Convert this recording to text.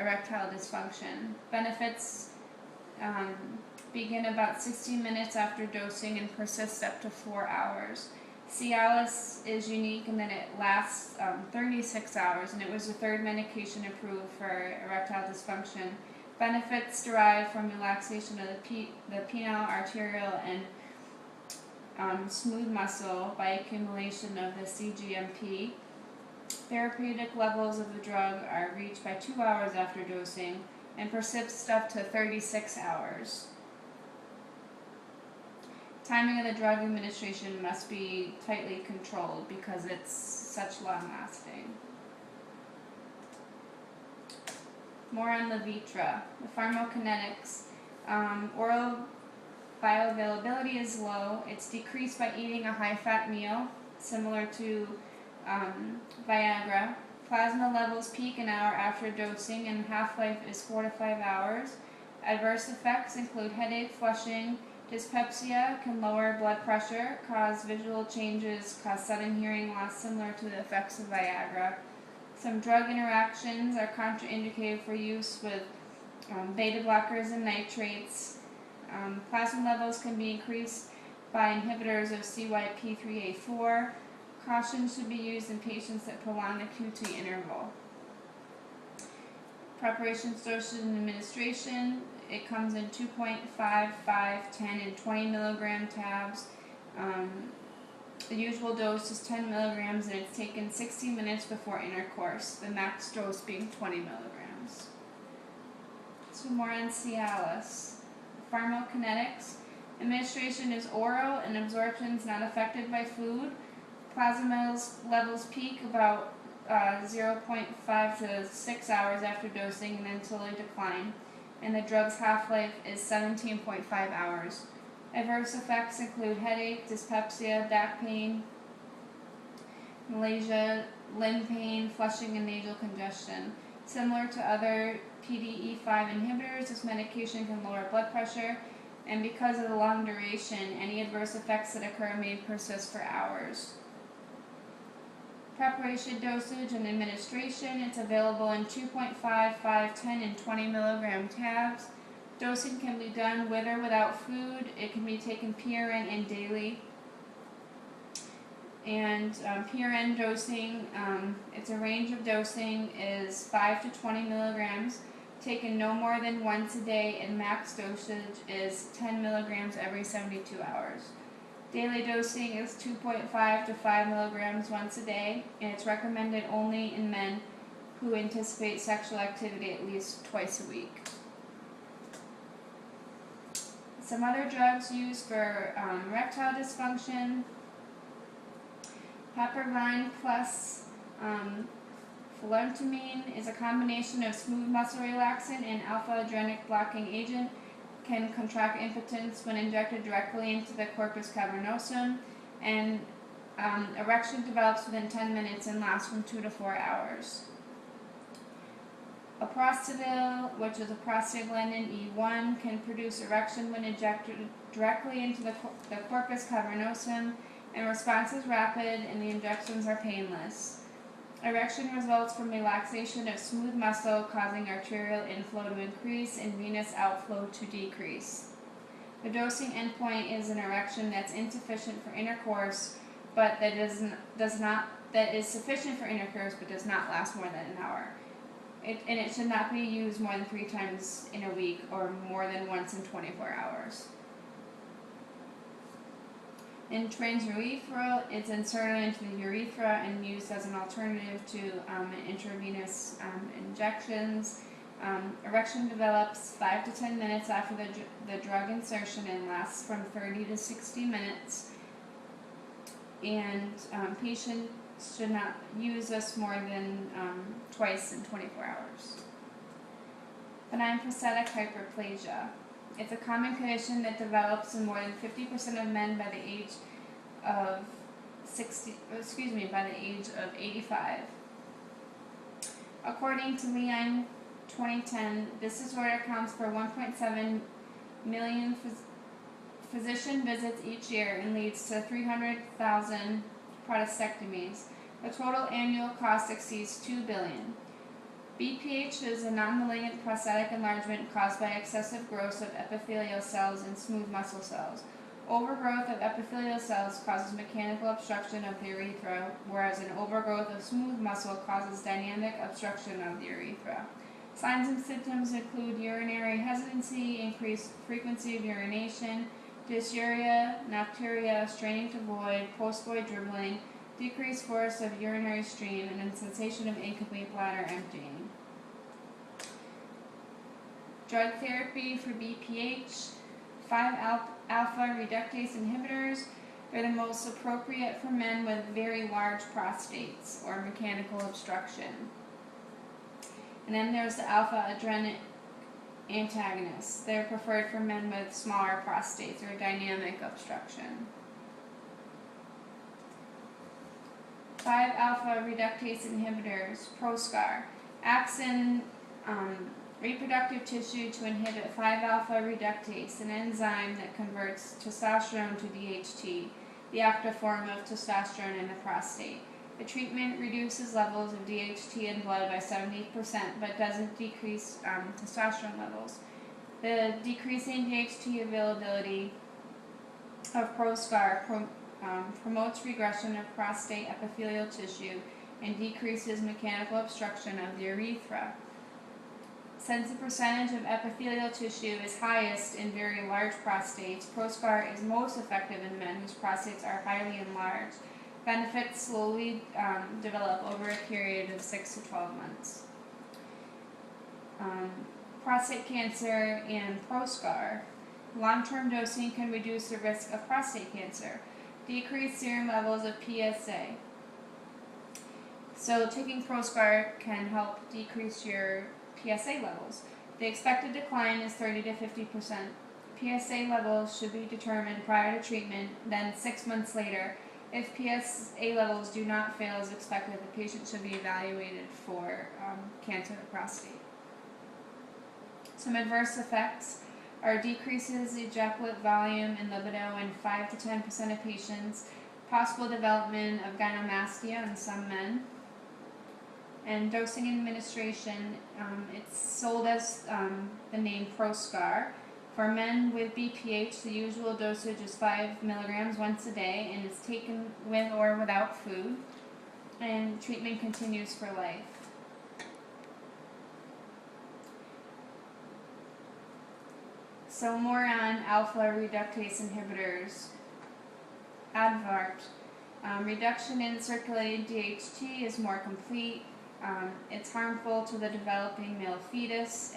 erectile dysfunction. Benefits begin about 60 minutes after dosing and persist up to 4 hours. Cialis is unique in that it lasts 36 hours, and it was the third medication approved for erectile dysfunction. Benefits derive from relaxation of the penile, arterial, and smooth muscle by accumulation of the CGMP. Therapeutic levels of the drug are reached by 2 hours after dosing and persist up to 36 hours. Timing of the drug administration must be tightly controlled because it's such long-lasting. More on Levitra. The pharmacokinetics. Oral bioavailability is low. It's decreased by eating a high-fat meal, similar to Viagra. Plasma levels peak an hour after dosing, and half-life is 4 to 5 hours. Adverse effects include headache, flushing, dyspepsia, can lower blood pressure, cause visual changes, cause sudden hearing loss, similar to the effects of Viagra. Some drug interactions are contraindicated for use with beta blockers and nitrates. Plasma levels can be increased by inhibitors of CYP3A4. Caution should be used in patients that prolong the QT interval. Preparation, dosage, and administration. It comes in 2.5, 5, 10, and 20 milligram tabs. The usual dose is 10 milligrams, and it's taken 60 minutes before intercourse, the max dose being 20 milligrams. So more on Cialis. Pharmacokinetics. Administration is oral, and absorption is not affected by food. Plasma levels peak about 0.5 to 6 hours after dosing and then slowly decline, and the drug's half-life is 17.5 hours. Adverse effects include headache, dyspepsia, back pain, malaise, limb pain, flushing, and nasal congestion. Similar to other PDE5 inhibitors, this medication can lower blood pressure, and because of the long duration, any adverse effects that occur may persist for hours. Preparation, dosage, and administration. It's available in 2.5, 5, 10, and 20 milligram tabs. Dosing can be done with or without food. It can be taken PRN and daily. And PRN dosing, its a range of dosing is 5 to 20 milligrams, taken no more than once a day, and max dosage is 10 milligrams every 72 hours. Daily dosing is 2.5 to 5 milligrams once a day, and it's recommended only in men who anticipate sexual activity at least twice a week. Some other drugs used for erectile dysfunction. Peppervine plus phenytolamine is a combination of smooth muscle relaxant and alpha-adrenergic blocking agent. Can contract impotence when injected directly into the corpus cavernosum, and erection develops within 10 minutes and lasts from 2 to 4 hours. Aprostadil, which is a prostaglandin E1, can produce erection when injected directly into the corpus cavernosum, and response is rapid and the injections are painless. Erection results from relaxation of smooth muscle, causing arterial inflow to increase and venous outflow to decrease. The dosing endpoint is an erection that's insufficient for intercourse, but that is sufficient for intercourse but does not last more than an hour. It should not be used more than 3 times in a week or more than once in 24 hours. In transurethral, it's inserted into the urethra and used as an alternative to intravenous injections. Erection develops 5 to 10 minutes after the drug insertion and lasts from 30 to 60 minutes. And patients should not use this more than twice in 24 hours. Benign prostatic hyperplasia. It's a common condition that develops in more than 50% of men by the age of 85. According to Leon 2010, this disorder accounts for 1.7 million physician visits each year and leads to 300,000 prostatectomies. The total annual cost exceeds $2 billion. BPH is a non-malignant prostatic enlargement caused by excessive growth of epithelial cells and smooth muscle cells. Overgrowth of epithelial cells causes mechanical obstruction of the urethra, whereas an overgrowth of smooth muscle causes dynamic obstruction of the urethra. Signs and symptoms include urinary hesitancy, increased frequency of urination, dysuria, nocturia, straining to void, post-void dribbling, decreased force of urinary stream, and a sensation of incomplete bladder emptying. Drug therapy for BPH. 5-alpha reductase inhibitors are the most appropriate for men with very large prostates or mechanical obstruction. And then there's the alpha-adrenin antagonists. They're preferred for men with smaller prostates or dynamic obstruction. 5-alpha reductase inhibitors, Proscar, acts in reproductive tissue to inhibit 5-alpha reductase, an enzyme that converts testosterone to DHT, the active form of testosterone in the prostate. The treatment reduces levels of DHT in blood by 70%, but doesn't decrease testosterone levels. The decreasing DHT availability of Proscar promotes regression of prostate epithelial tissue and decreases mechanical obstruction of the urethra. Since the percentage of epithelial tissue is highest in very large prostates, Proscar is most effective in men whose prostates are highly enlarged. Benefits slowly develop over a period of 6 to 12 months. Prostate cancer and Proscar. Long-term dosing can reduce the risk of prostate cancer. Decrease serum levels of PSA. So taking Proscar can help decrease your PSA levels. The expected decline is 30 to 50%. PSA levels should be determined prior to treatment, then 6 months later. If PSA levels do not fail as expected, the patient should be evaluated for cancer of the prostate. Some adverse effects are decreases ejaculate volume and libido in 5 to 10% of patients, possible development of gynecomastia in some men, and dosing administration. It's sold as the name Proscar. For men with BPH, the usual dosage is 5 milligrams once a day, and it's taken with or without food, and treatment continues for life. So more on alpha reductase inhibitors. Advart. Reduction in circulating DHT is more complete. It's harmful to the developing male fetus and